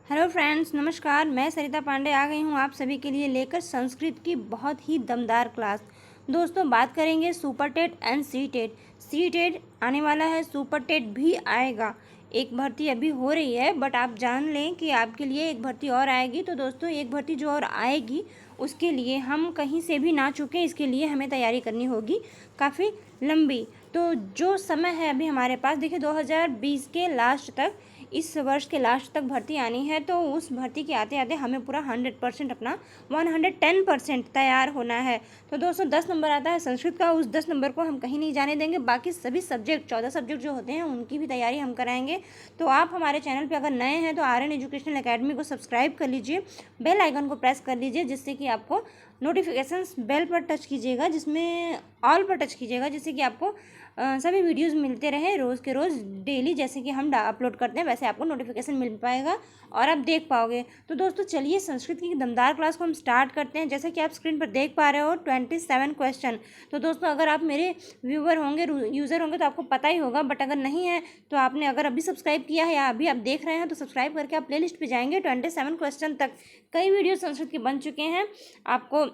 Hello friends, नमस्कार। मैं सरिता पांडे आ गई हूँ आप सभी के लिए लेकर संस्कृत की बहुत ही दमदार क्लास। दोस्तों, बात करेंगे super TET and C TET. C TET आने वाला है, सुपर टेट भी आएगा। एक भर्ती अभी हो रही है, बट आप जान लें कि आपके लिए एक भर्ती और आएगी। तो दोस्तों, एक भर्ती जो और आएगी उसके लिए हम कहीं से भी ना चूकें, इसके लिए हमें तैयारी करनी होगी काफ़ी लंबी। तो जो समय है अभी हमारे पास, देखिए 2020 के लास्ट तक, इस वर्ष के लास्ट तक भर्ती आनी है। तो उस भर्ती के आते आते हमें पूरा 100% अपना 110% तैयार होना है। तो दोस्तों, 10 नंबर आता है संस्कृत का, उस 10 नंबर को हम कहीं नहीं जाने देंगे। बाकी सभी सब्जेक्ट, 14 सब्जेक्ट जो होते हैं उनकी भी तैयारी हम कराएंगे। तो आप हमारे चैनल पर अगर नए हैं तो आर्यन एजुकेशनल अकेडमी को सब्सक्राइब कर लीजिए, बेल आइकन को प्रेस कर लीजिए, जिससे कि आपको नोटिफिकेशंस बेल पर टच कीजिएगा, जिसमें ऑल पर टच कीजिएगा, जिससे कि आपको सभी वीडियोस मिलते रहे रोज़ के रोज़ डेली। जैसे कि हम अपलोड करते हैं वैसे आपको नोटिफिकेशन मिल पाएगा और आप देख पाओगे। तो दोस्तों, चलिए संस्कृत की दमदार क्लास को हम स्टार्ट करते हैं। जैसे कि आप स्क्रीन पर देख पा रहे हो 27 क्वेश्चन। तो दोस्तों, अगर आप मेरे व्यूवर होंगे, यूज़र होंगे, तो आपको पता ही होगा। बट अगर नहीं है तो आपने अगर अभी सब्सक्राइब किया है या अभी आप देख रहे हैं तो सब्सक्राइब करके आप प्ले लिस्ट पर जाएंगे। 27 क्वेश्चन तक कई वीडियो संस्कृत के बन चुके हैं। आपको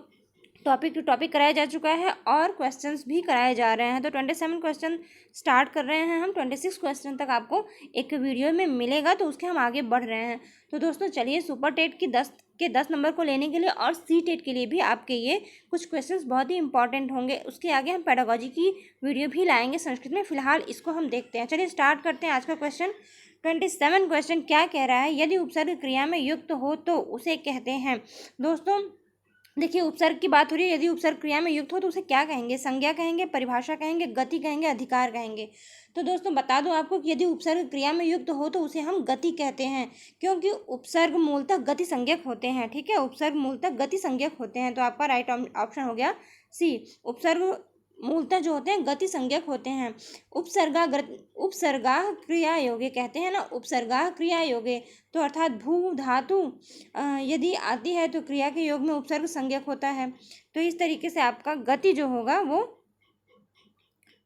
टॉपिक टू टॉपिक कराया जा चुका है और क्वेश्चंस भी कराए जा रहे हैं। तो 27 क्वेश्चन स्टार्ट कर रहे हैं हम। 26 क्वेश्चन तक आपको एक वीडियो में मिलेगा, तो उसके हम आगे बढ़ रहे हैं। तो दोस्तों, चलिए सुपर टेट की 10 नंबर को लेने के लिए और सी टेट के लिए भी आपके ये कुछ क्वेश्चंस बहुत ही इंपॉर्टेंट होंगे। उसके आगे हम पेडागोजी की वीडियो भी लाएंगे संस्कृत में। फिलहाल इसको हम देखते हैं। चलिए स्टार्ट करते हैं आज का क्वेश्चन। 27 क्वेश्चन क्या कह रहा है? यदि उपसर्ग क्रिया में युक्त हो तो उसे कहते हैं। दोस्तों, देखिए, उपसर्ग की बात हो रही है। यदि उपसर्ग क्रिया में युक्त हो तो उसे क्या कहेंगे? संज्ञा कहेंगे, परिभाषा कहेंगे, गति कहेंगे, अधिकार कहेंगे। तो दोस्तों, बता दूं आपको कि यदि उपसर्ग क्रिया में युक्त हो तो उसे हम गति कहते हैं, क्योंकि उपसर्ग मूलतः गति संज्ञक होते हैं। ठीक है, उपसर्ग मूलतः गति संज्ञक होते हैं। तो आपका राइट ऑप्शन हो गया सी। उपसर्ग मूलतः जो होते हैं गति संज्ञक होते हैं। उपसर्गा क्रिया योगे कहते हैं ना, उपसर्गा क्रिया योगे। तो अर्थात भू धातु यदि आती है तो क्रिया के योग में उपसर्ग संज्ञक होता है। तो इस तरीके से आपका गति जो होगा वो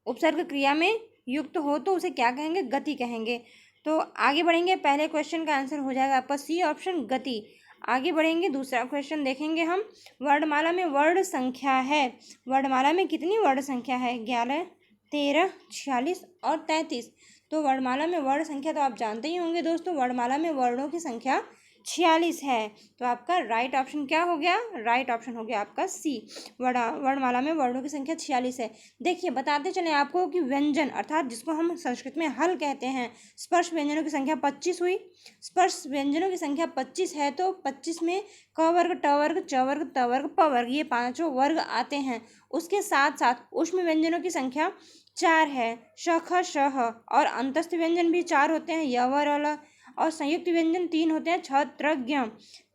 उपसर्ग क्रिया में युक्त हो तो उसे क्या कहेंगे? गति कहेंगे। तो आगे बढ़ेंगे। पहले क्वेश्चन का आंसर हो जाएगा आपका सी ऑप्शन, गति। आगे बढ़ेंगे, दूसरा क्वेश्चन देखेंगे हम। वर्णमाला में वर्ण संख्या है। वर्णमाला में कितनी वर्ण संख्या है? 11, 13, 46 और 33। तो वर्णमाला में वर्ण संख्या तो आप जानते ही होंगे दोस्तों, वर्णमाला में वर्णों की संख्या 46 है। तो आपका राइट ऑप्शन क्या हो गया? राइट ऑप्शन हो गया आपका सी। वर्णमाला में वर्णों की संख्या 46 है। देखिए, बताते चले आपको कि व्यंजन अर्थात जिसको हम संस्कृत में हल कहते हैं, स्पर्श व्यंजनों की संख्या 25 हुई। स्पर्श व्यंजनों की संख्या 25 है तो 25 में क वर्ग, ट वर्ग, च वर्ग, त वर्ग, प वर्ग, ये 5 वर्ग आते हैं। उसके साथ साथ ऊष्म व्यंजनों की संख्या 4 है। श, ख, श, ह। और अंतस्थ व्यंजन भी 4 होते हैं, य, व, र, ल। और संयुक्त व्यंजन 3 होते हैं, छ, त्र, ज्ञ।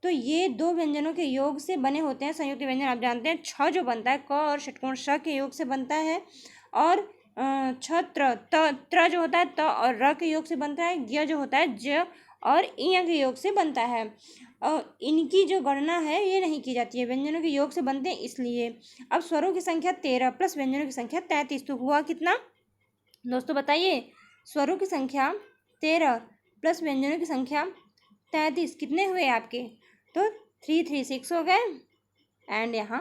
तो ये 2 व्यंजनों के योग से बने होते हैं संयुक्त व्यंजन। आप जानते हैं छ जो बनता है क और षटकोण श के योग से बनता है, और छ, त्र जो होता है त और र के योग से बनता है, ज्ञ जो होता है ज और इ के योग से बनता है। और इनकी जो गणना है ये नहीं की जाती है, व्यंजनों के योग से बनते हैं इसलिए। अब स्वरों की संख्या 13 प्लस व्यंजनों की संख्या 33, तो हुआ कितना दोस्तों? बताइए। स्वरों की संख्या 13 प्लस व्यंजनों की संख्या 33, कितने हुए आपके? तो 336 हो गए, एंड यहाँ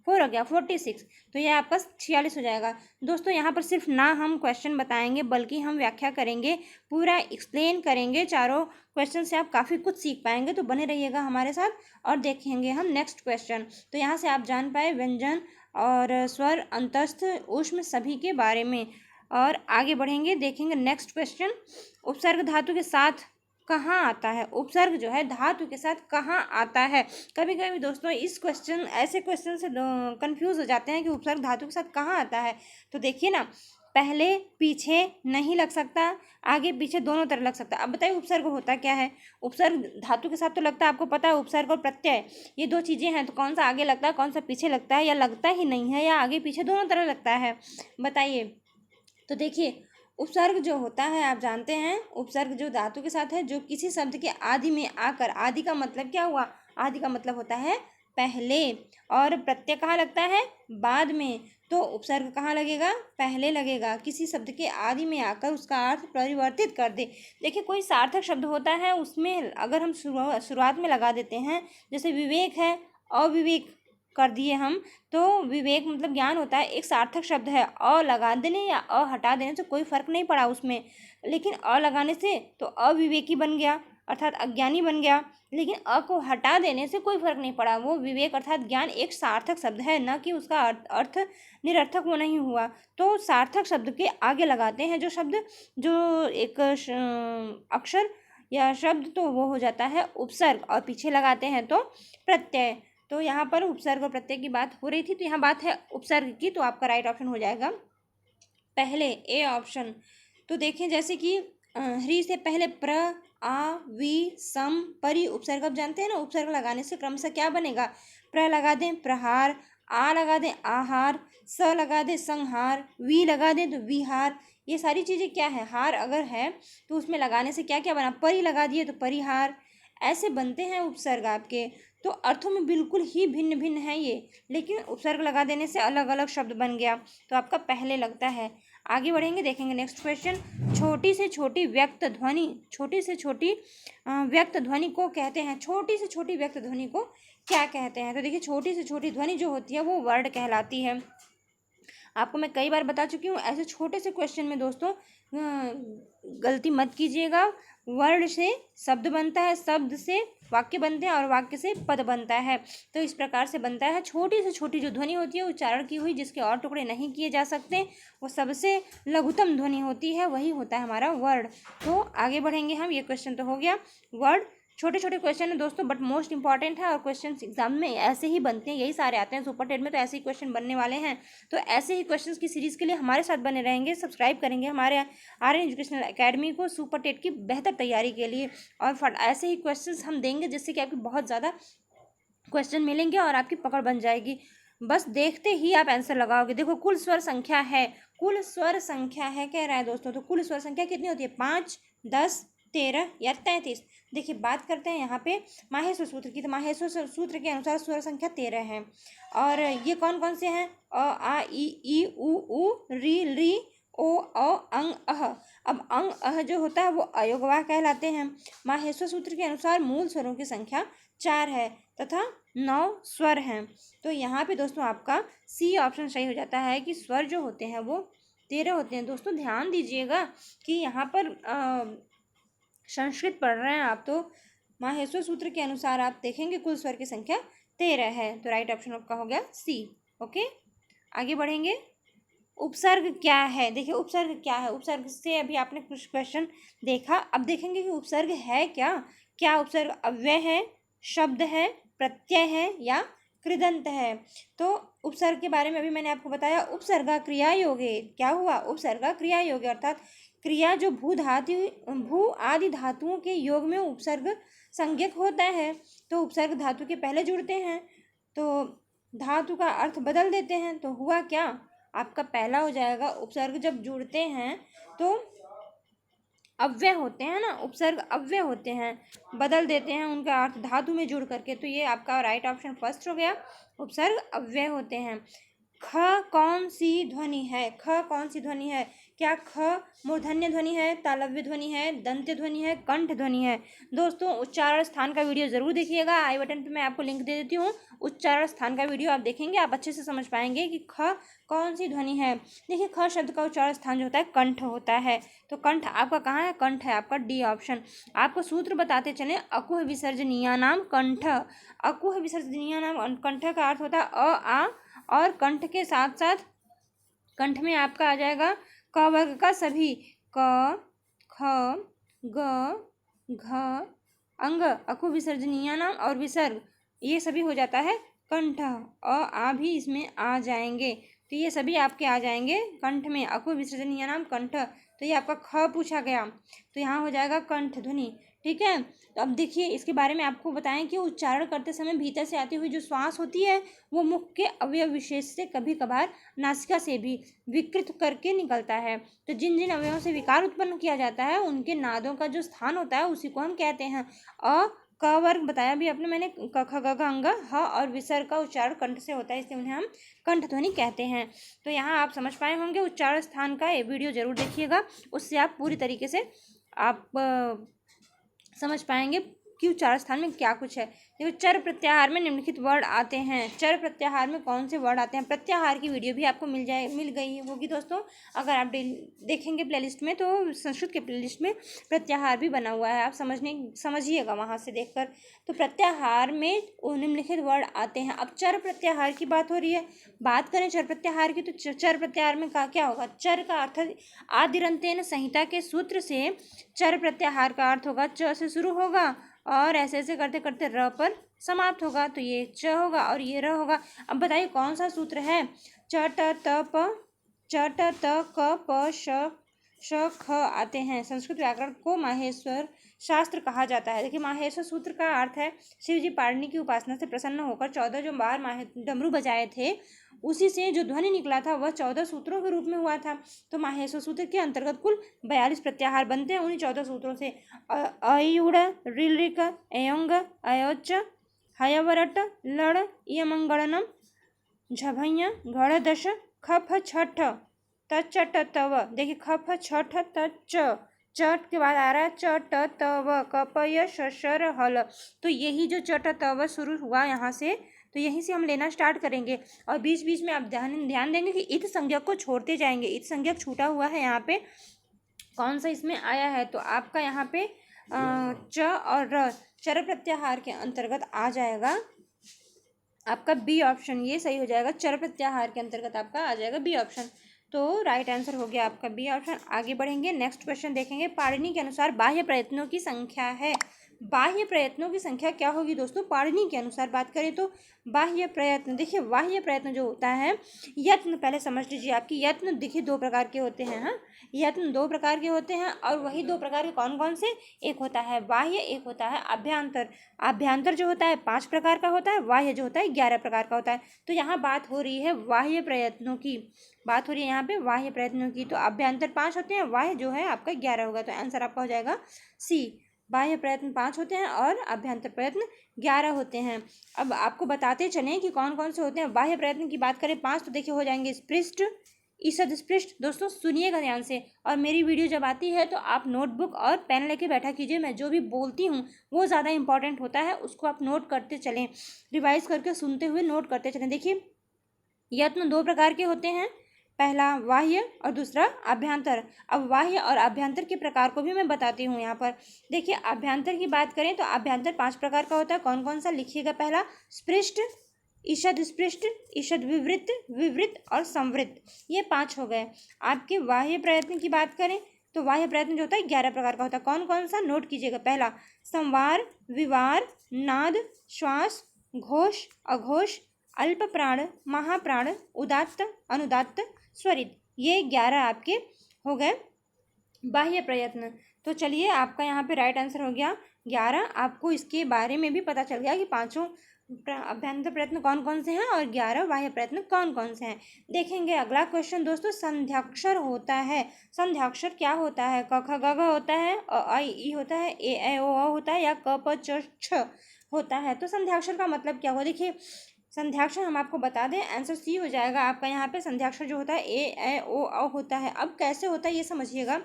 4 हो गया, 46। तो ये आपका 46 हो जाएगा। दोस्तों, यहाँ पर सिर्फ ना हम क्वेश्चन बताएंगे बल्कि हम व्याख्या करेंगे, पूरा एक्सप्लेन करेंगे। चारों क्वेश्चन से आप काफ़ी कुछ सीख पाएंगे। तो बने रहिएगा हमारे साथ और देखेंगे हम नेक्स्ट क्वेश्चन। तो यहाँ से आप जान पाए व्यंजन और स्वर, अंतस्थ, ऊष्म सभी के बारे में। और आगे बढ़ेंगे, देखेंगे नेक्स्ट क्वेश्चन। उपसर्ग धातु के साथ कहाँ आता है? उपसर्ग जो है धातु के साथ कहाँ आता है? कभी कभी दोस्तों ऐसे क्वेश्चन से कंफ्यूज हो जाते हैं कि उपसर्ग धातु के साथ कहाँ आता है। तो देखिए ना, पहले पीछे नहीं लग सकता, आगे पीछे दोनों तरफ लग सकता है। अब बताइए उपसर्ग होता क्या है? उपसर्ग धातु के साथ तो लगता है, आपको पता है उपसर्ग और प्रत्यय ये 2 चीज़ें हैं। तो कौन सा आगे लगता है, कौन सा पीछे लगता है, या लगता ही नहीं है, या आगे पीछे दोनों तरफ लगता है? बताइए। तो देखिए, उपसर्ग जो होता है आप जानते हैं, उपसर्ग जो धातु के साथ है, जो किसी शब्द के आदि में आकर, आदि का मतलब क्या हुआ? आदि का मतलब होता है पहले, और प्रत्यय कहाँ लगता है? बाद में। तो उपसर्ग कहाँ लगेगा? पहले लगेगा। किसी शब्द के आदि में आकर उसका अर्थ परिवर्तित कर दे। देखिए कोई सार्थक शब्द होता है, उसमें अगर हम शुरुआत में लगा देते हैं, जैसे विवेक है, अविवेक कर दिए हम, तो विवेक मतलब ज्ञान होता है, एक सार्थक शब्द है। अ लगा देने या अ हटा देने से कोई फर्क नहीं पड़ा उसमें, लेकिन अ लगाने से तो अविवेकी बन गया, अर्थात अज्ञानी बन गया। लेकिन अ को हटा देने से कोई फर्क नहीं पड़ा, वो विवेक अर्थात ज्ञान एक सार्थक शब्द है, न कि उसका अर्थ निरर्थक वो नहीं हुआ। तो सार्थक शब्द के आगे लगाते हैं जो शब्द, जो एक अक्षर या शब्द, तो वो हो जाता है उपसर्ग, और पीछे लगाते हैं तो प्रत्यय। तो यहाँ पर उपसर्ग और प्रत्यय की बात हो रही थी, तो यहाँ बात है उपसर्ग की, तो आपका राइट ऑप्शन हो जाएगा पहले ए ऑप्शन। तो देखें जैसे कि ह्री से पहले प्र, आ, वी, सम, परी उपसर्ग अब जानते हैं ना, उपसर्ग लगाने से क्रमशः क्या बनेगा? प्र लगा दें प्रहार, आ लगा दें आहार, स लगा दें संहार, वी लगा दें तो विहार। ये सारी चीज़ें क्या है? हार अगर है तो उसमें लगाने से क्या क्या बना? परी लगा दिए तो परिहार। ऐसे बनते हैं उपसर्ग आपके। तो अर्थों में बिल्कुल ही भिन्न भिन्न है ये, लेकिन उपसर्ग लगा देने से अलग अलग शब्द बन गया। तो आपका पहले लगता है। आगे बढ़ेंगे, देखेंगे नेक्स्ट क्वेश्चन। छोटी से छोटी व्यक्त ध्वनि, छोटी से छोटी व्यक्त ध्वनि को कहते हैं, छोटी से छोटी व्यक्त ध्वनि को क्या कहते हैं? तो देखिए छोटी से छोटी ध्वनि जो होती है वो वर्ड कहलाती है। आपको मैं कई बार बता चुकी हूँ, ऐसे छोटे से क्वेश्चन में दोस्तों गलती मत कीजिएगा। वर्ड से शब्द बनता है, शब्द से वाक्य बनते हैं, और वाक्य से पद बनता है। तो इस प्रकार से बनता है। छोटी से छोटी जो ध्वनि होती है उच्चारण की हुई, जिसके और टुकड़े नहीं किए जा सकते, वो सबसे लघुतम ध्वनि होती है, वही होता है हमारा वर्ड। तो आगे बढ़ेंगे हम। ये क्वेश्चन तो हो गया वर्ड। छोटे छोटे क्वेश्चन है दोस्तों, बट मोस्ट इंपॉर्टेंट है, और क्वेश्चन एग्जाम में ऐसे ही बनते हैं, यही सारे आते हैं सुपर टेट में, तो ऐसे ही क्वेश्चन बनने वाले हैं। तो ऐसे ही क्वेश्चंस की सीरीज़ के लिए हमारे साथ बने रहेंगे, सब्सक्राइब करेंगे हमारे आर्यन एजुकेशनल एकेडमी को सुपर टेट की बेहतर तैयारी के लिए, और ऐसे ही क्वेश्चंस हम देंगे जिससे कि आपकी बहुत ज़्यादा क्वेश्चन मिलेंगे और आपकी पकड़ बन जाएगी। बस देखते ही आप आंसर लगाओगे। देखो कुल स्वर संख्या है, कुल स्वर संख्या है कह रहा है दोस्तों, तो कुल स्वर संख्या कितनी होती है? 5, 10, 13 या 33। देखिए बात करते हैं यहाँ पे माहेश्वर सूत्र की, तो माहेश्वर सूत्र के अनुसार स्वर संख्या 13 है। और ये कौन कौन से हैं? अ, आ, ई, उ, री, री, ओ, अंग, अह। अब अंग अह जो होता है वो अयोगवाह कहलाते हैं। माहेश्वर सूत्र के अनुसार मूल स्वरों की संख्या 4 है तथा 9 स्वर हैं। तो यहाँ पे दोस्तों आपका सी ऑप्शन सही हो जाता है कि स्वर जो होते हैं वो 13 होते हैं। दोस्तों ध्यान दीजिएगा कि यहाँ पर संस्कृत पढ़ रहे हैं आप, तो माहेश्वर सूत्र के अनुसार आप देखेंगे कुल स्वर की संख्या 13 है। तो राइट ऑप्शन आपका हो गया सी। ओके, आगे बढ़ेंगे। उपसर्ग क्या है? देखिए उपसर्ग क्या है, उपसर्ग से अभी आपने कुछ क्वेश्चन देखा, अब देखेंगे कि उपसर्ग है क्या। क्या उपसर्ग अव्यय है, शब्द है, प्रत्यय है या कृदंत है? तो उपसर्ग के बारे में अभी मैंने आपको बताया, उपसर्गा क्रिया योगे। क्या हुआ? उपसर्गा क्रिया योगे, अर्थात क्रिया जो भू आदि धातुओं के योग में उपसर्ग संज्ञक होता है। तो उपसर्ग धातु के पहले जुड़ते हैं, तो धातु का अर्थ बदल देते हैं। तो हुआ क्या? आपका पहला हो जाएगा, उपसर्ग जब जुड़ते हैं तो अव्यय होते हैं ना, उपसर्ग अव्यय होते हैं, बदल देते हैं उनका अर्थ धातु में जुड़ करके। तो ये आपका राइट ऑप्शन फर्स्ट हो गया, उपसर्ग अव्यय होते हैं। ख कौन सी ध्वनि है? ख कौन सी ध्वनि है? क्या ख मूर्धन्य ध्वनि है, तालव्य ध्वनि है, दंत्य ध्वनि है, कंठ ध्वनि है? दोस्तों उच्चारण स्थान का वीडियो जरूर देखिएगा, आई बटन पे मैं आपको लिंक दे देती हूँ। उच्चारण स्थान का वीडियो आप देखेंगे, आप अच्छे से समझ पाएंगे कि ख कौन सी ध्वनि है। देखिए ख शब्द का उच्चारण स्थान जो होता है कंठ होता है। तो कंठ आपका कहाँ है? कंठ है आपका, डी ऑप्शन। आपको सूत्र बताते चले, अकुह विसर्जनीय नाम कंठ। अकुह विसर्जनीय नाम कंठ का अर्थ होता है अ, आ, और कंठ के साथ साथ कंठ में आपका आ जाएगा क वर्ग का सभी, क, ख, ग, घ, अंग, अकु विसर्जनीय नाम और विसर्ग, ये सभी हो जाता है कंठ। आ भी इसमें आ जाएंगे, तो ये सभी आपके आ जाएंगे कंठ में, अकु विसर्जनीय नाम कंठ। तो ये आपका ख पूछा गया, तो यहाँ हो जाएगा कंठ ध्वनि। ठीक है, तो अब देखिए इसके बारे में आपको बताएं कि उच्चारण करते समय भीतर से आती हुई जो श्वास होती है वो मुख के अवयव विशेष से, कभी कभार नासिका से भी विकृत करके निकलता है। तो जिन जिन अवयवों से विकार उत्पन्न किया जाता है उनके नादों का जो स्थान होता है उसी को हम कहते हैं। अ, क वर्ग बताया भी आपने मैंने, क ख ग घ अंग ह और विसर्ग का उच्चारण कंठ से होता है, इसलिए उन्हें हम कंठ ध्वनि कहते हैं। तो यहाँ आप समझ पाए होंगे, उच्चारण स्थान का ये वीडियो जरूर देखिएगा, उससे आप पूरी तरीके से आप समझ पाएंगे कि उच्चारण स्थान में क्या कुछ है। देखो चर प्रत्याहार में निम्नलिखित वर्ड आते हैं। चर प्रत्याहार में कौन से वर्ड आते हैं? प्रत्याहार की वीडियो भी आपको मिल गई होगी दोस्तों, अगर आप देखेंगे प्लेलिस्ट में तो संस्कृत के प्लेलिस्ट में प्रत्याहार भी बना हुआ है, आप समझिएगा वहाँ से देखकर। तो प्रत्याहार में निम्नलिखित वर्ड आते हैं। अब चर प्रत्याहार की बात हो रही है, बात करें चर प्रत्याहार की, तो चर प्रत्याहार में क्या होगा? चर का अर्थ आदिरंतेन संहिता के सूत्र से चर प्रत्याहार का अर्थ होगा च से शुरू होगा और ऐसे ऐसे करते करते र पर समाप्त होगा, तो ये च होगा और ये र होगा। अब बताइए कौन सा सूत्र है? च ट त क प श ख आते हैं। संस्कृत व्याकरण को माहेश्वर शास्त्र कहा जाता है। देखिए माहेश्वर सूत्र का अर्थ है शिव जी पाणिनि की उपासना से प्रसन्न होकर 14 जो बार डमरू बजाए थे, उसी से जो ध्वनि निकला था वह 14 सूत्रों के रूप में हुआ था। तो माहेश्वर सूत्र के अंतर्गत कुल 42 प्रत्याहार बनते हैं उन्हीं 14 सूत्रों से। अयुड़, ऋलिक, अयंग, अयोच, हयवरट, लड़, यमंगलनम, झभैया, घड़दश, खफ छठ, तच ट तव। देखिए खफ छठ तच, चट के बाद आ रहा है च ट तव, कपय शशर हल। तो यही जो च ट तव शुरू हुआ यहाँ से, तो यहीं से हम लेना स्टार्ट करेंगे और बीच बीच में आप ध्यान देंगे कि इत संज्ञक को छोड़ते जाएंगे। इत संज्ञक छूटा हुआ है यहाँ पे, कौन सा इसमें आया है? तो आपका यहाँ पे च और र चर प्रत्याहार के अंतर्गत आ जाएगा आपका बी ऑप्शन, ये सही हो जाएगा। चर प्रत्याहार के अंतर्गत आपका आ जाएगा बी ऑप्शन, तो राइट आंसर हो गया आपका बी ऑप्शन। आगे बढ़ेंगे, नेक्स्ट क्वेश्चन देखेंगे। पाणिनि के अनुसार बाह्य प्रयत्नों की संख्या है। बाह्य प्रयत्नों की संख्या क्या होगी दोस्तों? पाणिनि के अनुसार बात करें तो बाह्य प्रयत्न, देखिए बाह्य प्रयत्न जो होता है, यत्न पहले समझ लीजिए। आपकी यत्न देखिए 2 प्रकार के होते हैं। हाँ, यत्न 2 प्रकार के होते हैं और वही 2 प्रकार के कौन कौन से? एक होता है बाह्य, एक होता है अभ्यंतर। अभ्यंतर जो होता है 5 प्रकार का होता है, बाह्य जो होता है 11 प्रकार का होता है। तो यहाँ बात हो रही है बाह्य प्रयत्नों की, बात हो रही है यहाँ पे बाह्य प्रयत्नों की। तो अभ्यंतर 5 होते हैं, बाह्य जो है आपका 11 होगा, तो आंसर आपका हो जाएगा सी। बाह्य प्रयत्न 5 होते हैं और अभ्यंतर प्रयत्न 11 होते हैं। अब आपको बताते चलें कि कौन कौन से होते हैं। बाह्य प्रयत्न की बात करें 5, तो देखिए हो जाएंगे स्पृष्ट, ईषद स्पृष्ट। दोस्तों सुनिएगा ध्यान से, और मेरी वीडियो जब आती है तो आप नोटबुक और पेन लेके बैठा कीजिए। मैं जो भी बोलती हूँ वो ज़्यादा इंपॉर्टेंट होता है, उसको आप नोट करते चलें, रिवाइज करके सुनते हुए नोट करते चलें। देखिए यत्न 2 प्रकार के होते हैं, पहला बाह्य और दूसरा अभ्यंतर। अब बाह्य और अभ्यंतर के प्रकार को भी मैं बताती हूँ यहाँ पर। देखिए अभ्यंतर की बात करें तो अभ्यंतर 5 प्रकार का होता है। कौन कौन सा? लिखिएगा। पहला स्पृष्ट, ईषद स्पृष्ट, ईषद विवृत, विवृत और संवृत, ये 5 हो गए। आपके बाह्य प्रयत्न की बात करें तो बाह्य प्रयत्न जो होता है 11 प्रकार का होता है। कौन कौन सा? नोट कीजिएगा। पहला संवार, विवार, नाद, श्वास, घोष, अघोष, अल्प प्राण, महाप्राण, उदात्त, अनुदात्त, स्वरित, ये 11 आपके हो गए बाह्य प्रयत्न। तो चलिए आपका यहाँ पे राइट आंसर हो गया 11। आपको इसके बारे में भी पता चल गया कि 5 अभ्यंतर प्रयत्न कौन कौन से हैं और 11 बाह्य प्रयत्न कौन कौन से हैं। देखेंगे अगला क्वेश्चन दोस्तों। संध्याक्षर होता है। संध्याक्षर क्या होता है? क ख ग घ होता है, अ आ इ ई होता है, ए ऐ ओ औ होता है, या क प च छ होता है। तो संध्याक्षर का मतलब क्या हुआ? देखिए संध्याक्षर हम आपको बता दें, आंसर सी हो जाएगा आपका। यहाँ पे संध्याक्षर जो होता है ए ऐ ओ औ होता है। अब कैसे होता है ये समझिएगा।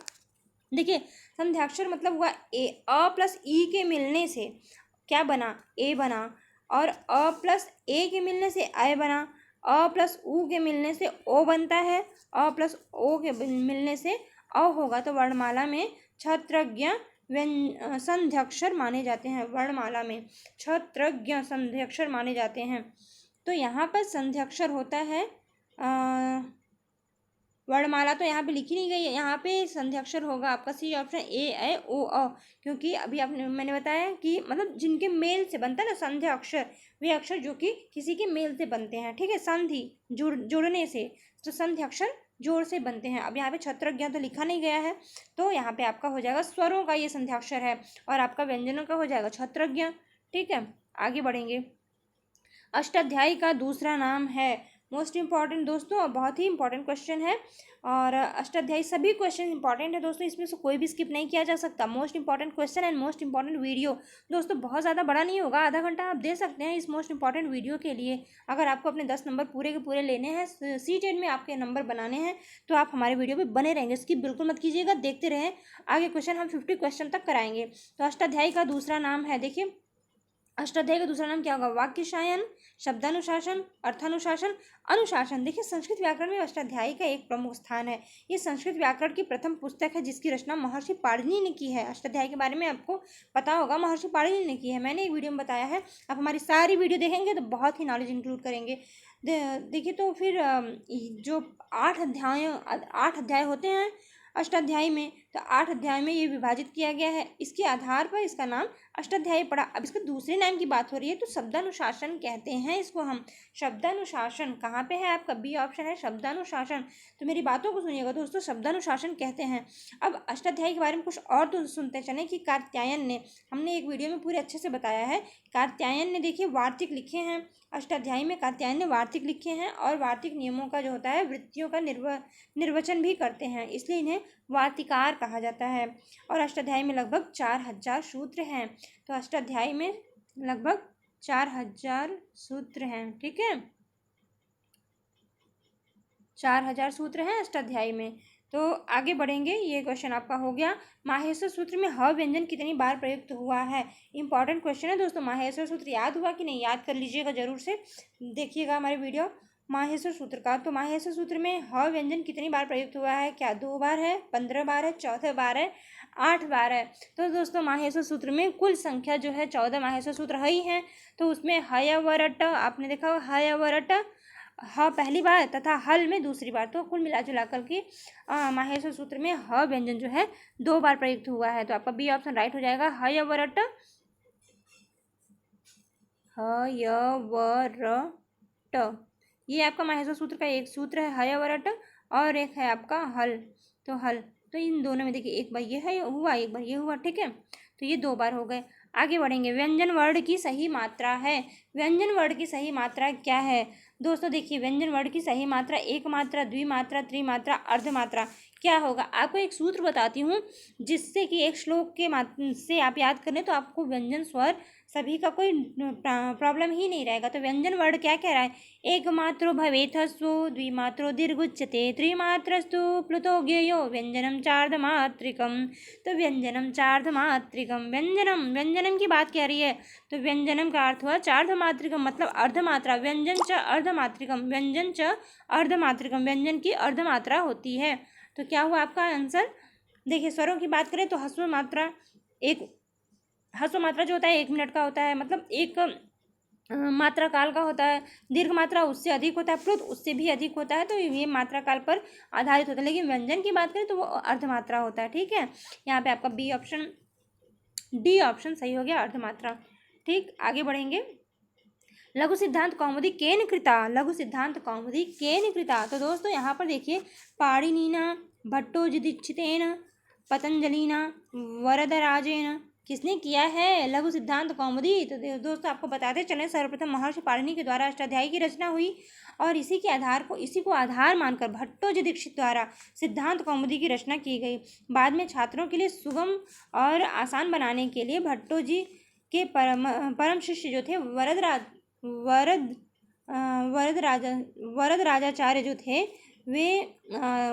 देखिए संध्याक्षर मतलब हुआ ए, अ प्लस ई के मिलने से क्या बना? ए बना, और अ प्लस ए के मिलने से ऐ बना, अ प्लस ऊ के मिलने से ओ बनता है, अ प्लस ओ के मिलने से अ होगा। तो वर्णमाला में क्षत्रज्ञ संध्याक्षर माने जाते हैं। वर्णमाला में क्षत्रज्ञ संध्याक्षर माने जाते हैं। तो यहाँ पर संध्याक्षर होता है वर्णमाला तो यहाँ पे लिखी नहीं गई है, यहाँ पे संध्याक्षर होगा आपका सी ऑप्शन ए ऐ ओ अ। क्योंकि अभी मैंने बताया कि मतलब जिनके मेल से बनता है ना संध्या अक्षर, वे अक्षर जो कि किसी के मेल से बनते हैं, ठीक है, संधि जुड़ने से, तो संध्या अक्षर जोड़ से बनते हैं। अब यहाँ पे क्षत्रज्ञ तो लिखा नहीं गया है, तो यहाँ पे आपका हो जाएगा स्वरों का ये संध्याक्षर है और आपका व्यंजनों का हो जाएगा क्षत्रज्ञ। ठीक है, आगे बढ़ेंगे। अष्टाध्यायी का दूसरा नाम है। मोस्ट इंपॉर्टेंट दोस्तों, और बहुत ही इंपॉर्टेंट क्वेश्चन है। और अष्टाध्यायी सभी क्वेश्चन इंपॉर्टेंट है दोस्तों, इसमें से कोई भी स्किप नहीं किया जा सकता। Most important question and most important video दोस्तों, बहुत ज़्यादा बड़ा नहीं होगा, आधा घंटा आप दे सकते हैं इस मोस्ट इंपॉर्टेंट वीडियो के लिए। अगर आपको अपने 10 नंबर पूरे के पूरे लेने हैं, सीटेट में आपके नंबर बनाने हैं, तो आप हमारे वीडियो पर बने रहेंगे, स्किप बिल्कुल मत कीजिएगा, देखते रहें। आगे क्वेश्चन हम 50 क्वेश्चन तक कराएंगे। तो अष्टाध्यायी का दूसरा नाम है, देखिए अष्टाध्यायी का दूसरा नाम क्या होगा? वाक्यशायन, शब्दानुशासन, अर्थानुशासन, अनुशासन। देखिए संस्कृत व्याकरण में अष्टाध्यायी का एक प्रमुख स्थान है। ये संस्कृत व्याकरण की प्रथम पुस्तक है जिसकी रचना महर्षि पाणिनि ने की है। अष्टाध्यायी के बारे में आपको पता होगा, महर्षि पाणिनि ने की है, मैंने एक वीडियो में बताया है। आप हमारी सारी वीडियो देखेंगे तो बहुत ही नॉलेज इंक्लूड करेंगे। देखिए तो फिर जो 8 अध्याय होते हैं अष्टाध्यायी में, तो 8 अध्याय में ये विभाजित किया गया है। इसके आधार पर इसका नाम अष्टाध्यायी पड़ा। अब इसके दूसरे नाम की बात हो रही है तो शब्दानुशासन कहते हैं इसको हम। शब्दानुशासन कहाँ पे है आपका? बी ऑप्शन है शब्दानुशासन। तो मेरी बातों को सुनिएगा दोस्तों, शब्दानुशासन कहते हैं। अब अष्टाध्यायी के बारे में कुछ और तो सुनते चलें कि कात्यायन ने, हमने एक वीडियो में पूरे अच्छे से बताया है, कात्यायन ने देखिए वार्तिक लिखे हैं। अष्टाध्यायी में कात्यायन ने वार्तिक लिखे हैं और वार्तिक नियमों का जो होता है वृत्तियों का निर्वचन भी करते हैं, इसलिए इन्हें वार्तिकार कहा जाता है। और अष्टाध्यायी में लगभग 4000 सूत्र हैं। तो अष्टाध्यायी में लगभग 4000 सूत्र हैं, ठीक है, 4000 सूत्र हैं अष्टाध्यायी में। तो आगे बढ़ेंगे, ये क्वेश्चन आपका हो गया। माहेश्वर सूत्र में ह व्यंजन कितनी बार प्रयुक्त हुआ है? इंपॉर्टेंट क्वेश्चन है दोस्तों। माहेश्वर सूत्र याद हुआ कि नहीं? याद कर लीजिएगा जरूर से, देखिएगा हमारे वीडियो माहेश्वर सूत्र का। तो माहेश्वर सूत्र में ह व्यंजन कितनी बार प्रयुक्त हुआ है? क्या 2 बार है, 15 बार है, 14 बार है, 8 बार है? तो दोस्तों माहेश्वर सूत्र में कुल संख्या जो है 14 माहेश्वर सूत्र ही हैं। तो उसमें हयवरट आपने देखा होगा, हयवरट ह पहली बार तथा हल में दूसरी बार। तो कुल मिला जुला करके माहेश्वर सूत्र में ह व्यंजन जो है 2 बार प्रयुक्त हुआ है। तो आपका बी ऑप्शन राइट हो जाएगा, हयवरट। हयवरट ये आपका माहेश्वर सूत्र का एक सूत्र है, हयवरट, और एक है आपका हल। तो हल, तो इन दोनों में देखिए एक बार ये है हुआ, एक बार ये हुआ, ठीक है। तो ये 2 बार हो गए। आगे बढ़ेंगे, व्यंजन वर्ण की सही मात्रा है। व्यंजन वर्ण की सही मात्रा क्या है दोस्तों? देखिए व्यंजन वर्ण की सही मात्रा एक मात्रा, द्विमात्रा, त्रिमात्रा, अर्धमात्रा। क्या होगा? आपको एक सूत्र बताती हूँ जिससे कि एक श्लोक के से आप याद करें तो आपको व्यंजन स्वर सभी का कोई प्रॉब्लम ही नहीं रहेगा। तो व्यंजन वर्ण क्या कह रहा है? एक मात्रो भवेथस्व, द्विमात्रो दीर्घुच्यते, त्रिमात्रस्तु प्लुतो ज्ञेयो व्यंजनम चार्धमात्रिकम। तो व्यंजनम चार्धमात्रिकम, व्यंजनम की बात कह रही है। तो व्यंजनम का अर्थ हुआ चार्धमात्रिकम, मतलब अर्धमात्रा। व्यंजन च अर्धमात्रिकम, व्यंजन च अर्धमात्रिकम, व्यंजन की अर्धमात्रा होती है। तो क्या हुआ आपका आंसर? देखिए स्वरों की बात करें तो ह्रस्व मात्रा जो होता है 1 मिनट का होता है, मतलब एक मात्रा काल का होता है। दीर्घ मात्रा उससे अधिक होता है, प्लुत उससे भी अधिक होता है। तो ये मात्रा काल पर आधारित होता है। लेकिन व्यंजन की बात करें तो वो अर्धमात्रा होता है, ठीक है। यहाँ पे आपका डी ऑप्शन सही हो गया, अर्धमात्रा। ठीक, आगे बढ़ेंगे। लघु सिद्धांत कौमुदी केन कृता, लघु सिद्धांत कौमुदी केन कृता। तो दोस्तों यहाँ पर देखिए, पाणिनिना, भट्टोजीदीक्षितेन, पतंजलिना, वरदराजेन, किसने किया है लघु सिद्धांत कौमुदी? तो दोस्तों आपको बताते चलें, सर्वप्रथम महर्षि पाणिनि के द्वारा अष्टाध्यायी की रचना हुई और इसी को आधार मानकर भट्टोजी दीक्षित द्वारा सिद्धांत कौमुदी की रचना की गई। बाद में छात्रों के लिए सुगम और आसान बनाने के लिए भट्टोजी के परम शिष्य जो थे वरद राजाचार्य जो थे, वे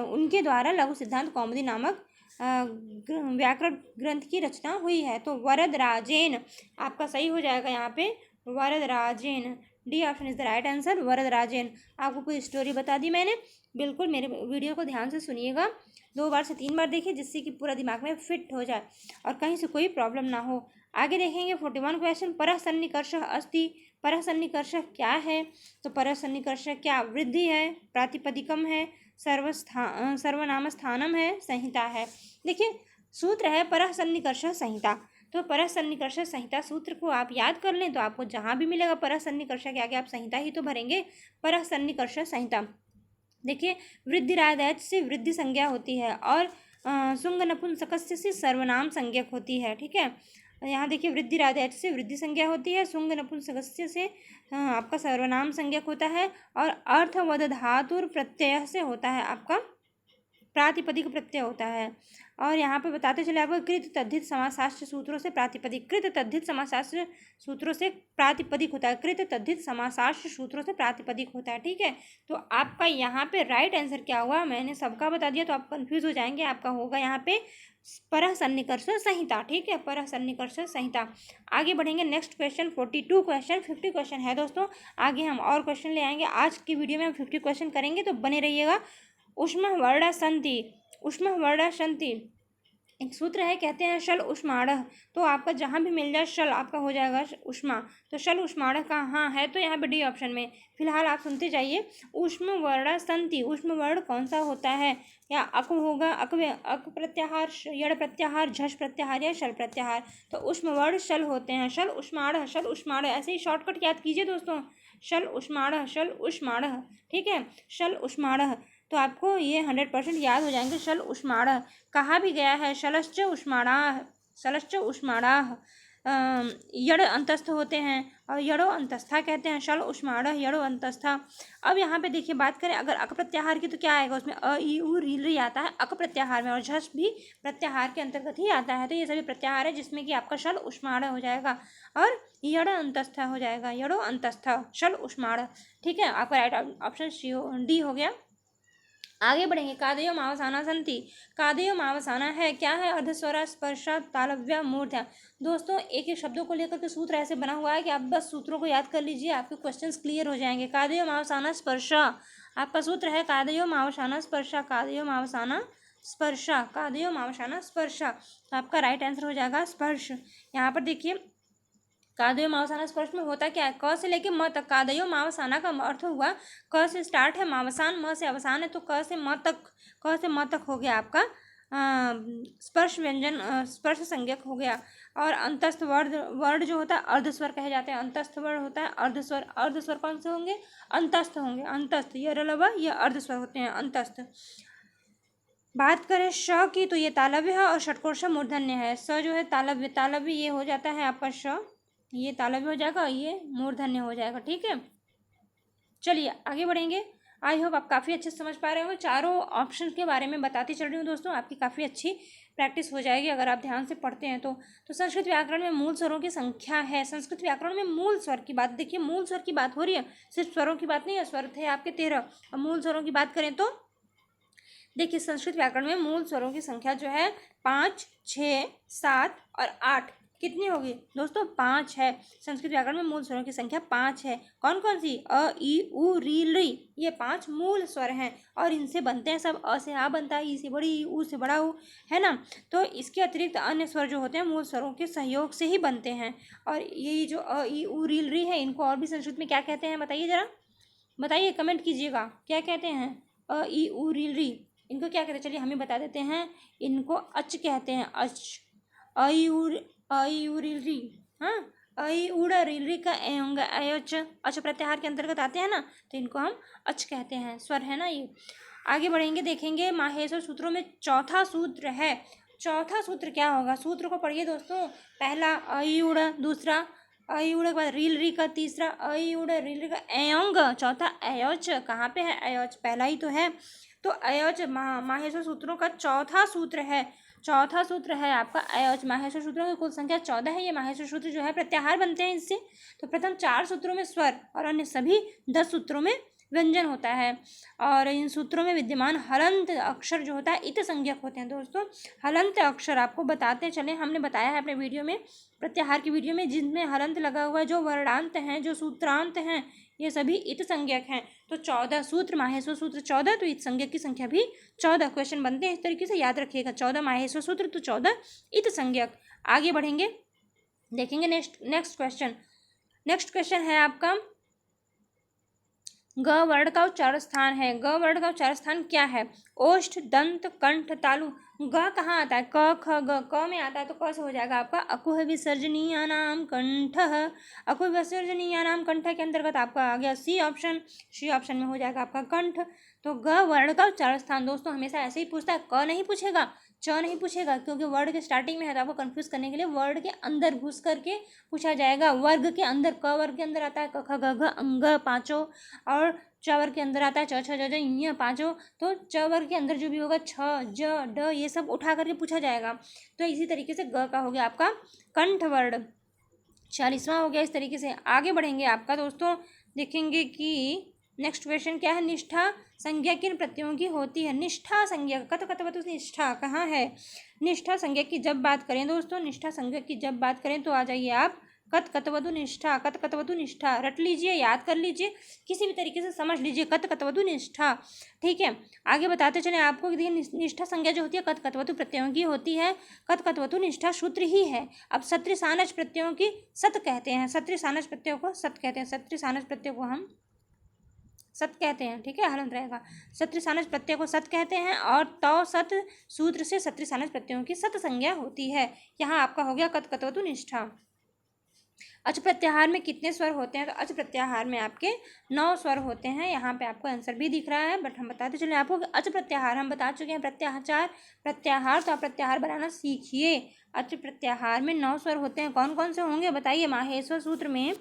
उनके द्वारा लघु सिद्धांत कौमुदी नामक व्याकरण ग्रंथ की रचना हुई है। तो वरदराजेन आपका सही हो जाएगा यहाँ पे, Varadarajan. D option is the right answer, Varadarajan. आपको कोई स्टोरी बता दी मैंने, बिल्कुल मेरे वीडियो को ध्यान से सुनिएगा, 2 बार से 3 बार देखिए, जिससे कि पूरा दिमाग में फिट हो जाए और कहीं से कोई प्रॉब्लम ना हो। आगे देखेंगे 41 क्वेश्चन, परः सन्निकर्षः अस्ति। परः सन्निकर्षः क्या है? तो परः सन्निकर्षः क्या? वृद्धि है, प्रातिपदिकम है, सर्वनाम स्थानम है, संहिता है। देखिए सूत्र है परः सन्निकर्षः संहिता। तो परः सन्निकर्षः संहिता सूत्र को आप याद कर लें तो आपको जहाँ भी मिलेगा परः सन्निकर्षः के आगे आप संहिता ही तो भरेंगे, परः सन्निकर्षः संहिता। देखिए वृद्धिरादैच से वृद्धि संज्ञा होती है और सुंग नपुंसकस्य से सर्वनाम संज्ञक होती है, ठीक है। यहाँ देखिए वृद्धि राधेच से वृद्धि संज्ञा होती है, शुंग नपुंसकस्य से आपका सर्वनाम संज्ञक होता है, और अर्थवद धातुर प्रत्यय से होता है आपका प्रातिपदिक प्रत्यय होता है। और यहाँ पे बताते चले आपको कृत तद्धित समासास्त्र सूत्रों से प्रातिपदिक, कृत तद्धित समासास्त्र सूत्रों से प्रातिपदिक होता है, कृत तद्धित समासास्त्र सूत्रों से प्रातिपदिक होता है। ठीक है, तो आपका यहाँ पे राइट आंसर क्या हुआ, मैंने सबका बता दिया तो आप कंफ्यूज हो जाएंगे। आपका होगा यहाँ पे परः सन्निकर्ष संहिता। ठीक है, परः सन्निकर्ष संहिता। आगे बढ़ेंगे नेक्स्ट क्वेश्चन 42 क्वेश्चन 50 क्वेश्चन है दोस्तों। आगे हम और क्वेश्चन ले आएंगे, आज की वीडियो में हम 50 क्वेश्चन करेंगे, तो बने रहिएगा। उष्म वर्णा संति, उष्म वर्णा संति एक सूत्र है, कहते हैं शल उष्माणः। तो आपका जहाँ भी मिल जाए शल आपका हो जाएगा उष्मा, तो शल उष्माणः कहाँ है, तो यहाँ पे डी ऑप्शन में। फिलहाल आप सुनते जाइए। उष्म वर्णा संति, उष्म वर्ण कौन सा होता है, या अक होगा, अक प्रत्याहार, यड़ प्रत्याहार, झष प्रत्याहार या शल प्रत्याहार। तो उष्म वर्ण शल होते हैं, शल उष्माणः, शल उष्माणः। ऐसे ही शॉर्टकट याद कीजिए दोस्तों, शल उष्माणः, शल उष्माणः। ठीक है, शल उष्माणः, तो आपको ये 100% याद हो जाएंगे। शल उष्माणः कहा भी गया है, शलश्च उष्माणाः, शलश्च उष्माणाः। यड़ अंतस्थ होते हैं और यड़ो अंतस्था कहते हैं, शल उष्माणः यड़ो अंतस्था। अब यहाँ पे देखिए बात करें अगर अक प्रत्याहार की, तो क्या आएगा उसमें, अ ई उ री री आता है अक प्रत्याहार में, और झस भी प्रत्याहार के अंतर्गत ही आता है। तो ये सभी प्रत्याहार है जिसमें कि आपका शल उष्माणः हो जाएगा और यड़ अंतस्था हो जाएगा, यड़ो अंतस्था शल उष्माणः। ठीक है, आपका राइट ऑप्शन डी हो गया। आगे बढ़ेंगे, कादयो मावसाना संति, कादयो मावसाना है क्या है, अर्धस्वरा स्पर्शा तालव्य मूर्धा। दोस्तों एक एक शब्दों को लेकर के सूत्र ऐसे बना हुआ है कि आप बस सूत्रों को याद कर लीजिए, आपके क्वेश्चंस क्लियर हो जाएंगे। कादयो मावसाना स्पर्शा आपका सूत्र है, कादयो मावसाना स्पर्शा, कादयो मावसाना स्पर्शा, कादयो मावसाना स्पर्शा। तो आपका राइट आंसर हो जाएगा स्पर्श। यहाँ पर देखिए कादयो मावसाना स्पर्श में होता क्या है, क से लेके म तक। कादयो मावसाना का अर्थ हुआ क से स्टार्ट है, मावसान म से अवसान है, तो क से म तक, क से म तक हो गया आपका स्पर्श व्यंजन, स्पर्श संज्ञक हो गया। और अंतस्थ वर्ण जो होता है अर्धस्वर कहे जाते हैं, अंतस्थ वर्ण होता है अर्धस्वर। अर्धस्वर कौन से होंगे, अंतस्थ होंगे, अंतस्थ, ये रलवा ये अर्धस्वर होते हैं अंतस्थ। बात करें श की, तो ये तालव्य है और षटकोश मूर्धन्य है। स जो है तालव्य, तालव्य ये हो जाता है आपका श, ये तालव्य हो जाएगा, ये मूर्धन्य हो जाएगा। ठीक है, चलिए आगे बढ़ेंगे। आई होप आप काफ़ी अच्छे से समझ पा रहे हो। चारों ऑप्शन के बारे में बताती चल रही हूँ दोस्तों, आपकी काफ़ी अच्छी प्रैक्टिस हो जाएगी अगर आप ध्यान से पढ़ते हैं तो संस्कृत व्याकरण में मूल स्वरों की संख्या है। संस्कृत व्याकरण में मूल स्वर की बात, देखिए मूल स्वर की बात हो रही है, सिर्फ स्वरों की बात नहीं है। स्वर थे आपके 13, और मूल स्वरों की बात करें तो देखिए संस्कृत व्याकरण में मूल स्वरों की संख्या जो है 5, 6, 7 और 8 कितनी होगी दोस्तों, 5 है। संस्कृत व्याकरण में मूल स्वरों की संख्या 5 है। कौन कौन सी, अ ई उ री री, ये 5 मूल स्वर हैं और इनसे बनते हैं सब। अ से आ बनता है, ई से बड़ी, उ से बड़ा उ, है ना। तो इसके अतिरिक्त अन्य स्वर जो होते हैं मूल स्वरों के सहयोग से ही बनते हैं। और ये जो अ ई उ री री है, इनको और भी संस्कृत में क्या कहते हैं बताइए जरा, बताइए कमेंट कीजिएगा, क्या कहते हैं, अ ई उ री री, इनको क्या कहते हैं, चलिए हम ही बता देते हैं, इनको अच कहते हैं, अच। आई उड़ री, हाँ, आई उड़ा री का ए होंगे, अच, अच प्रत्याहार के अंतर्गत आते हैं ना, तो इनको हम अच कहते हैं, स्वर है ना ये। आगे बढ़ेंगे, देखेंगे माहेश्वर सूत्रों में चौथा सूत्र है। चौथा सूत्र क्या होगा, सूत्र को पढ़िए दोस्तों। पहला आई उड़ा, दूसरा आई उड़ के बाद रील री का, तीसरा आई उड़ रील री का एयोंग, चौथा अयोच। कहाँ पे है अयोच, पहला ही तो है। तो अयोच माहेश्वर सूत्रों का चौथा सूत्र है। चौथा सूत्र है आपका अयोच। माहेश्वर सूत्रों की कुल संख्या 14 है। ये माहेश्वर सूत्र जो है प्रत्याहार बनते हैं इससे। तो प्रथम 4 सूत्रों में स्वर और अन्य सभी 10 सूत्रों में व्यंजन होता है। और इन सूत्रों में विद्यमान हलंत अक्षर जो होता है इत संज्ञक होते हैं दोस्तों। हलंत अक्षर आपको बताते चले, हमने बताया है अपने वीडियो में, प्रत्याहार की वीडियो में, जिनमें हलंत लगा हुआ है, जो वर्णांत हैं, जो सूत्रांत हैं, ये सभी इत संज्ञक हैं। तो 14 सूत्र, माहेश्वर सूत्र 14, तो इत संज्ञक की संख्या भी 14। क्वेश्चन बनते हैं इस तरीके से, याद रखिएगा, 14 माहेश्वर सूत्र तो 14 इत संज्ञक। आगे बढ़ेंगे, देखेंगे नेक्स्ट क्वेश्चन। नेक्स्ट क्वेश्चन है आपका, ग वर्ण का उच्चारण स्थान है। ग वर्ण का उच्चारण स्थान क्या है, ओष्ठ, दंत, कंठ, तालु। ग कहाँ आता है, क ख ग, क में आता है तो क से हो जाएगा आपका अकुह विसर्जनीयानाम कंठः। अकुह विसर्जनीयानाम कंठ के अंतर्गत आपका आ गया सी ऑप्शन। सी ऑप्शन में हो जाएगा आपका कंठ। तो ग वर्ण का उच्चारण स्थान दोस्तों हमेशा ऐसे ही पूछता है, क नहीं पूछेगा, च नहीं पूछेगा, क्योंकि वर्ड के स्टार्टिंग में है तो आपको कंफ्यूज करने के लिए वर्ड के अंदर घुस करके पूछा जाएगा। वर्ग के अंदर, क वर्ग के अंदर आता है क ख ग घ अंग पाँचों, और च वर्ग के अंदर आता है च छ ज झ ञ पाँचों। तो च वर्ग के अंदर जो भी होगा छ ज ड ये सब उठा करके पूछा जाएगा। तो इसी तरीके से ग का हो गया आपका कंठ वर्ण। 40वां हो गया। इस तरीके से आगे बढ़ेंगे आपका दोस्तों, देखेंगे कि नेक्स्ट क्वेश्चन क्या है। निष्ठा संज्ञा किन प्रत्ययों की होती है। निष्ठा संज्ञा, कत कत वतु निष्ठा कहाँ है। निष्ठा संज्ञा की जब बात करें दोस्तों, निष्ठा संज्ञा की जब बात करें तो आ जाइए आप कत कतवधु निष्ठा, कत कतवधु निष्ठा। रट लीजिए, याद कर लीजिए, किसी भी तरीके से समझ लीजिए, कत कतवधु निष्ठा। ठीक है, आगे बताते चले आपको कि देखिए निष्ठा संज्ञा जो होती है कत कतवधु प्रत्ययों की होती है। कत कतवधु निष्ठा सूत्र ही है। अब सत्र सानज प्रत्ययों की सत कहते हैं, सत्र सानज प्रत्ययों को सत कहते हैं, सत्र सानज प्रत्यय को हम सत कहते हैं। ठीक है, हलन रहेगा। सत्र सानज प्रत्यय को सत कहते हैं, और तो सत सूत्र से सत्र सानज प्रत्ययों की सत संज्ञा होती है। यहाँ आपका हो गया कत कतवधु निष्ठा। अच प्रत्याहार में कितने स्वर होते हैं। तो अच प्रत्याहार में आपके 9 स्वर होते हैं। यहाँ पे आपको आंसर भी दिख रहा है, बट हम बताते चले आपको कि अच प्रत्याहार हम बता चुके हैं। प्रत्याहार प्रत्याहार, तो आप प्रत्याहार बनाना सीखिए। अच प्रत्याहार में 9 स्वर होते हैं। कौन कौन से होंगे बताइए। माहेश्वर सूत्र में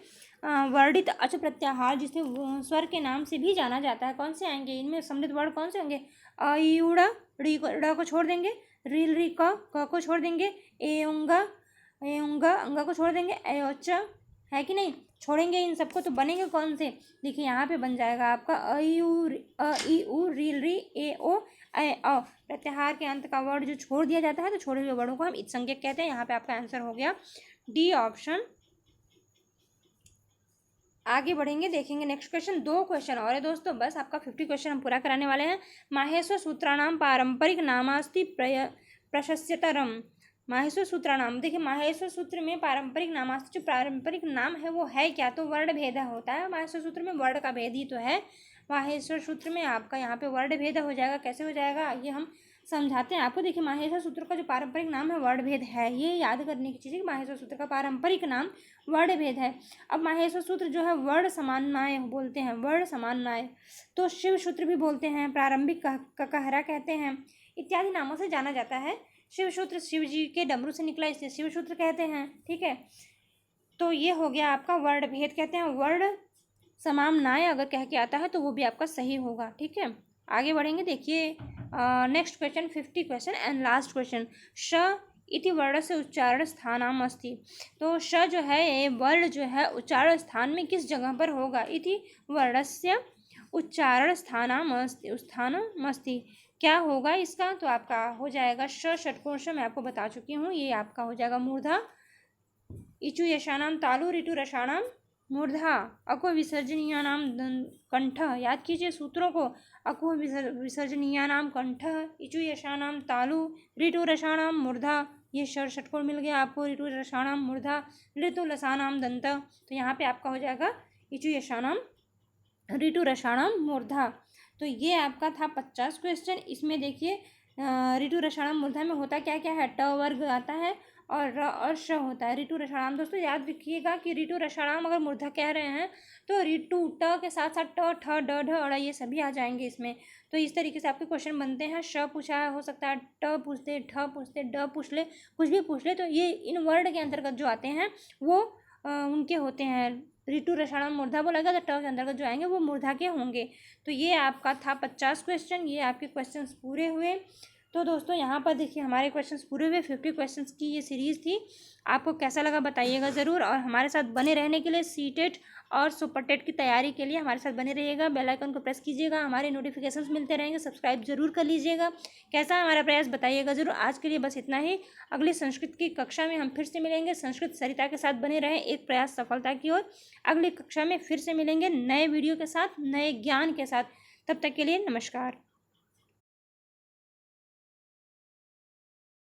वर्णित अच प्रत्याहार, जिसे स्वर के नाम से भी जाना जाता है, कौन से आएंगे। इनमें सम्मिलित वर्ड कौन से होंगे। अ ई उ ड़ी को छोड़ देंगे, रील री क को छोड़ देंगे, ए उंगा अंगा को छोड़ देंगे, ए ओचा है कि नहीं, छोड़ेंगे इन सबको। तो बनेंगे कौन से। देखिए यहाँ पे बन जाएगा आपका अ ई उ रील री ए ओ ए अ। प्रत्याहार के अंत का वर्ड जो छोड़ दिया जाता है तो छोड़े हुए वर्डों को हम इत संज्ञक कहते हैं। यहाँ पे आपका आंसर हो गया डी ऑप्शन। आगे बढ़ेंगे, देखेंगे नेक्स्ट क्वेश्चन। 2 क्वेश्चन और है दोस्तों, बस आपका 50 क्वेश्चन हम पूरा कराने वाले हैं। माहेश्वर सूत्राणाम पारंपरिक नामास्ति प्रशस्यतरम। माहेश्वर सूत्राणाम, देखिए माहेश्वर सूत्र में पारंपरिक नामास्ति, जो पारंपरिक नाम है वो है क्या। तो वर्ण भेद होता है माहेश्वर सूत्र में, वर्ण का भेद ही तो है माहेश्वर सूत्र में। आपका यहाँ पे वर्ण भेद हो जाएगा। कैसे हो जाएगा ये हम समझाते हैं आपको। देखिए माहेश्वर सूत्र का जो पारंपरिक नाम है वर्ण भेद है। ये याद करने की चीज़ है कि माहेश्वर सूत्र का पारंपरिक नाम वर्ण भेद है। अब माहेश्वर सूत्र जो है वर्ण समान्वय बोलते हैं, वर्ण समान्वय। तो शिव सूत्र भी बोलते हैं, प्रारंभिक कहरा कहते हैं, इत्यादि नामों से जाना जाता है। शिव सूत्र शिव जी के डमरू से निकला, इसलिए शिव सूत्र कहते हैं। ठीक है, तो ये हो गया आपका वर्ण भेद कहते हैं। वर्ण समान्वय अगर कह के आता है तो वो भी आपका सही होगा। ठीक है, आगे बढ़ेंगे। देखिए next question 50 question and last question. श इति वर्ण से उच्चारण स्थानम अस्ति। तो श जो है ये वर्ण जो है उच्चारण स्थान में किस जगह पर होगा। इति वर्णस्य उच्चारण स्थानम अस्ति, क्या होगा इसका। तो आपका हो जाएगा श षटकोश, मैं आपको बता चुकी हूँ। ये आपका हो जाएगा मूर्धा। इचु यशानाम तालु ऋतु रसाणाम मूर्धा। अको विसर्जनीयानाम कंठ, याद कीजिए सूत्रों को। अको विसर्जनीयानाम कंठ, इचु यशानाम तालु ऋतु रसाणाम मूर्धा। ये षटकोण मिल गया आपको। ऋतु रसाणाम मूर्धा, ऋतु लसानाम दंत। तो यहाँ पे आपका हो जाएगा इचु यशानाम ऋतु रसाणाम मूर्धा। तो ये आपका था 50 क्वेश्चन। इसमें देखिए ऋतु रसाणाम मूर्धा में होता क्या क्या है। ट वर्ग आता है और र और श होता है। ऋतु रसाणाम दोस्तों याद रखिएगा कि ऋतु रसाणाम अगर मूर्धा कह रहे हैं तो ऋतु ट के साथ साथ ट ठ ड ढ अड़ ये सभी आ जाएंगे इसमें। तो इस तरीके से आपके क्वेश्चन बनते हैं। श पूछा है, हो सकता है ट पूछ दे, ठ पूछ दे, ड पूछ ले, कुछ भी पूछ ले। तो ये इन वर्ड के अंतर्गत जो आते हैं वो उनके होते हैं। ऋतु रसाणाम मूर्धा बोलेगा तो ट के अंतर्गत जो आएंगे वो मूर्धा के होंगे। तो ये आपका था 50 क्वेश्चन। ये आपके क्वेश्चंस पूरे हुए। तो दोस्तों यहाँ पर देखिए हमारे क्वेश्चंस पूरे हुए। 50 क्वेश्चंस की ये सीरीज़ थी। आपको कैसा लगा बताइएगा ज़रूर। और हमारे साथ बने रहने के लिए सीटेट और सुपर टेट की तैयारी के लिए हमारे साथ बने रहिएगा। बेल आइकन को प्रेस कीजिएगा, हमारे नोटिफिकेशंस मिलते रहेंगे। सब्सक्राइब जरूर कर लीजिएगा। कैसा हमारा प्रयास बताइएगा ज़रूर। आज के लिए बस इतना ही। अगली संस्कृत की कक्षा में हम फिर से मिलेंगे। संस्कृत सरिता के साथ बने रहें, एक प्रयास सफलता की ओर। अगली कक्षा में फिर से मिलेंगे नए वीडियो के साथ, नए ज्ञान के साथ। तब तक के लिए नमस्कार।